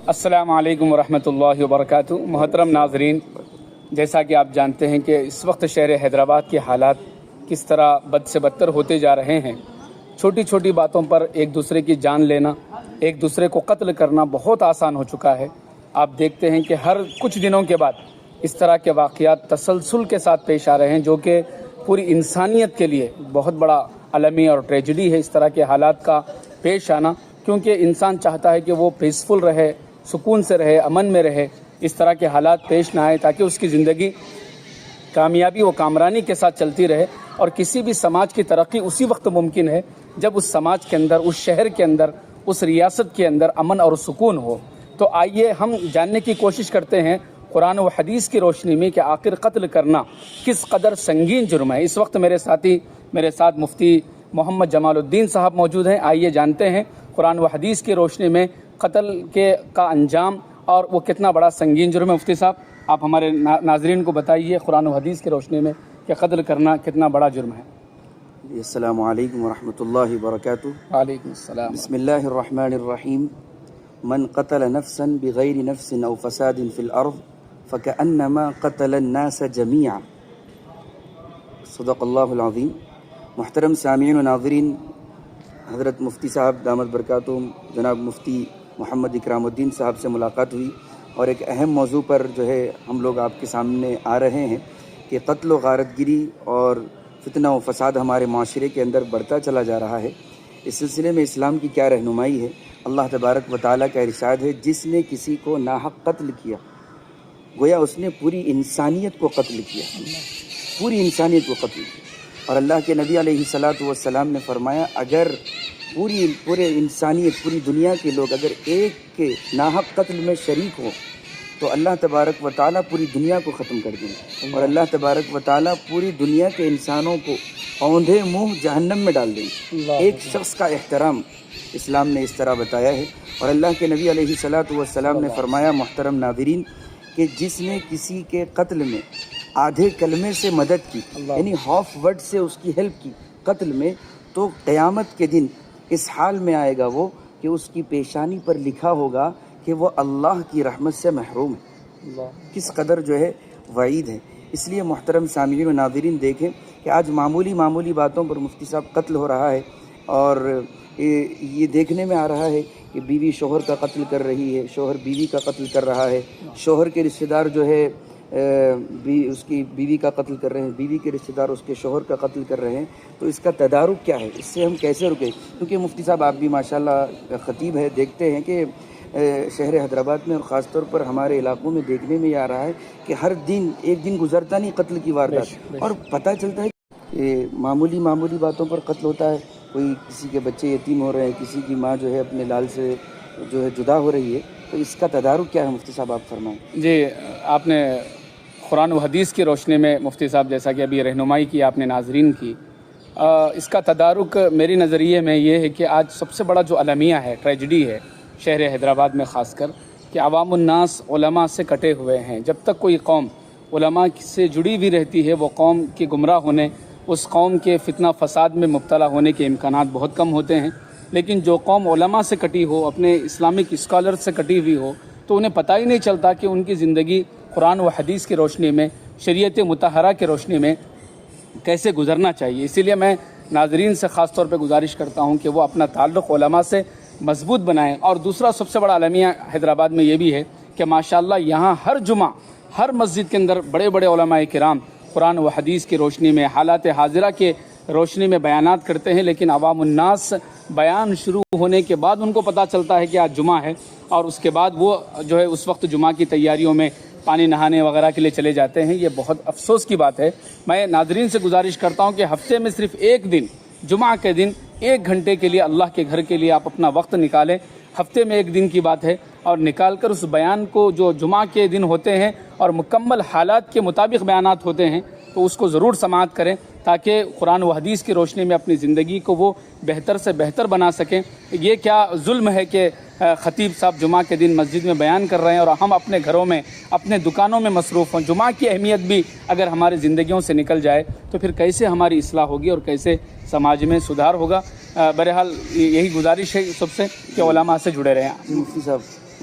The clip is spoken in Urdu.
السلام علیکم ورحمۃ وبرکاتہ۔ محترم ناظرین، جیسا کہ آپ جانتے ہیں کہ اس وقت شہر حیدرآباد کے حالات کس طرح بد سے بدتر ہوتے جا رہے ہیں۔ چھوٹی چھوٹی باتوں پر ایک دوسرے کی جان لینا، ایک دوسرے کو قتل کرنا بہت آسان ہو چکا ہے۔ آپ دیکھتے ہیں کہ ہر کچھ دنوں کے بعد اس طرح کے واقعات تسلسل کے ساتھ پیش آ رہے ہیں، جو کہ پوری انسانیت کے لیے بہت بڑا المی اور ٹریجڈی ہے اس طرح کے حالات کا پیش آنا، کیونکہ انسان چاہتا ہے کہ وہ پیسفل رہے، سکون سے رہے، امن میں رہے، اس طرح کے حالات پیش نہ آئے تاکہ اس کی زندگی کامیابی و کامرانی کے ساتھ چلتی رہے۔ اور کسی بھی سماج کی ترقی اسی وقت ممکن ہے جب اس سماج کے اندر، اس شہر کے اندر، اس ریاست کے اندر امن اور سکون ہو۔ تو آئیے ہم جاننے کی کوشش کرتے ہیں قرآن و حدیث کی روشنی میں کہ آخر قتل کرنا کس قدر سنگین جرم ہے۔ اس وقت میرے ساتھ مفتی محمد جمال الدین صاحب موجود ہیں۔ آئیے جانتے ہیں قرآن و حدیث کی روشنی میں قتل کا انجام اور وہ کتنا بڑا سنگین جرم ہے۔ مفتی صاحب، آپ ہمارے ناظرین کو بتائیے قرآن و حدیث کی روشنی میں کہ قتل کرنا کتنا بڑا جرم ہے۔ السلام علیکم ورحمۃ اللہ وبرکاتہ۔ وعلیکم السلام۔ بسم اللہ الرحمن الرحیم۔ من قتل نفسا بغیر نفس او فساد فی الارض فکأنما قتل الناس جميعا۔ صدق اللہ العظیم۔ محترم سامعین و ناظرین، حضرت مفتی صاحب دامت برکاتہم جناب مفتی محمد اکرام الدین صاحب سے ملاقات ہوئی، اور ایک اہم موضوع پر جو ہے ہم لوگ آپ کے سامنے آ رہے ہیں کہ قتل و غارت گری اور فتنہ و فساد ہمارے معاشرے کے اندر بڑھتا چلا جا رہا ہے۔ اس سلسلے میں اسلام کی کیا رہنمائی ہے؟ اللہ تبارک و تعالیٰ کا ارشاد ہے، جس نے کسی کو ناحق قتل کیا گویا اس نے پوری انسانیت کو قتل کیا، پوری انسانیت کو قتل کیا۔ اور اللہ کے نبی علیہ الصلاۃ والسلام نے فرمایا، اگر پورے انسانیت، پوری دنیا کے لوگ اگر ایک کے ناحق قتل میں شریک ہوں تو اللہ تبارک و تعالیٰ پوری دنیا کو ختم کر دیں گے، اور اللہ تبارک و تعالیٰ پوری دنیا کے انسانوں کو اوندھے منہ جہنم میں ڈال دیں گے۔ ایک شخص کا احترام اسلام نے اس طرح بتایا ہے۔ اور اللہ کے نبی علیہ الصلاۃ والسلام نے فرمایا، محترم ناظرین، کہ جس نے کسی کے قتل میں آدھے کلمے سے مدد کی، یعنی ہاف ورڈ سے اس کی ہیلپ کی قتل میں، تو قیامت کے دن اس حال میں آئے گا وہ کہ اس کی پیشانی پر لکھا ہوگا کہ وہ اللہ کی رحمت سے محروم ہے۔ کس قدر جو ہے وعید ہے۔ اس لیے محترم سامعین و ناظرین، دیکھیں کہ آج معمولی باتوں پر مفتی صاحب قتل ہو رہا ہے، اور یہ دیکھنے میں آ رہا ہے کہ بیوی شوہر کا قتل کر رہی ہے، شوہر بیوی کا قتل کر رہا ہے، شوہر کے رشتہ دار جو ہے اس کی بیوی کا قتل کر رہے ہیں، بیوی کے رشتہ دار اس کے شوہر کا قتل کر رہے ہیں۔ تو اس کا تدارک کیا ہے؟ اس سے ہم کیسے رکیں؟ کیونکہ مفتی صاحب آپ بھی ماشاءاللہ خطیب ہے، دیکھتے ہیں کہ شہر حیدرآباد میں اور خاص طور پر ہمارے علاقوں میں دیکھنے میں یہ آ رہا ہے کہ ہر دن ایک دن گزرتا نہیں قتل کی واردات، اور پتہ چلتا ہے کہ معمولی باتوں پر قتل ہوتا ہے۔ کوئی کسی کے بچے یتیم ہو رہے ہیں، کسی کی ماں جو ہے اپنے لال سے جو ہے جدا ہو رہی ہے۔ تو اس کا تدارک کیا ہے مفتی صاحب، آپ فرمائیں۔ جی، آپ نے قرآن و حدیث کی روشنی میں مفتی صاحب جیسا کہ ابھی رہنمائی کی آپ نے ناظرین کی، اس کا تدارک میری نظریے میں یہ ہے کہ آج سب سے بڑا جو المیہ ہے، ٹریجڈی ہے شہر حیدرآباد میں خاص کر، کہ عوام الناس علماء سے کٹے ہوئے ہیں۔ جب تک کوئی قوم علماء سے جڑی ہوئی رہتی ہے، وہ قوم کے گمراہ ہونے، اس قوم کے فتنہ فساد میں مبتلا ہونے کے امکانات بہت کم ہوتے ہیں۔ لیکن جو قوم علماء سے کٹی ہو، اپنے اسلامک اسکالر سے کٹی ہوئی ہو، تو انہیں پتہ ہی نہیں چلتا کہ ان کی زندگی قرآن و حدیث کی روشنی میں، شریعت مطہرہ کی روشنی میں کیسے گزرنا چاہیے۔ اسی لیے میں ناظرین سے خاص طور پہ گزارش کرتا ہوں کہ وہ اپنا تعلق علماء سے مضبوط بنائیں۔ اور دوسرا سب سے بڑا المیہ حیدرآباد میں یہ بھی ہے کہ ماشاءاللہ یہاں ہر جمعہ ہر مسجد کے اندر بڑے بڑے علماء کرام قرآن و حدیث کی روشنی میں، حالات حاضرہ کے روشنی میں بیانات کرتے ہیں، لیکن عوام الناس بیان شروع ہونے کے بعد ان کو پتہ چلتا ہے کہ آج جمعہ ہے، اور اس کے بعد وہ جو ہے اس وقت جمعہ کی تیاریوں میں پانی نہانے وغیرہ کے لیے چلے جاتے ہیں۔ یہ بہت افسوس کی بات ہے۔ میں ناظرین سے گزارش کرتا ہوں کہ ہفتے میں صرف ایک دن، جمعہ کے دن 1 گھنٹے کے لیے اللہ کے گھر کے لیے آپ اپنا وقت نکالیں۔ ہفتے میں 1 دن کی بات ہے، اور نکال کر اس بیان کو جو جمعہ کے دن ہوتے ہیں اور مکمل حالات کے مطابق بیانات ہوتے ہیں، تو اس کو ضرور سماعت کریں تاکہ قرآن و حدیث کی روشنی میں اپنی زندگی کو وہ بہتر سے بہتر بنا سکیں۔ یہ کیا ظلم ہے کہ خطیب صاحب جمعہ کے دن مسجد میں بیان کر رہے ہیں اور ہم اپنے گھروں میں، اپنے دکانوں میں مصروف ہوں۔ جمعہ کی اہمیت بھی اگر ہماری زندگیوں سے نکل جائے تو پھر کیسے ہماری اصلاح ہوگی اور کیسے سماج میں سدھار ہوگا۔ بہرحال یہی گزارش ہے سب سے کہ علماء سے جڑے رہیں۔ مفتی صاحب،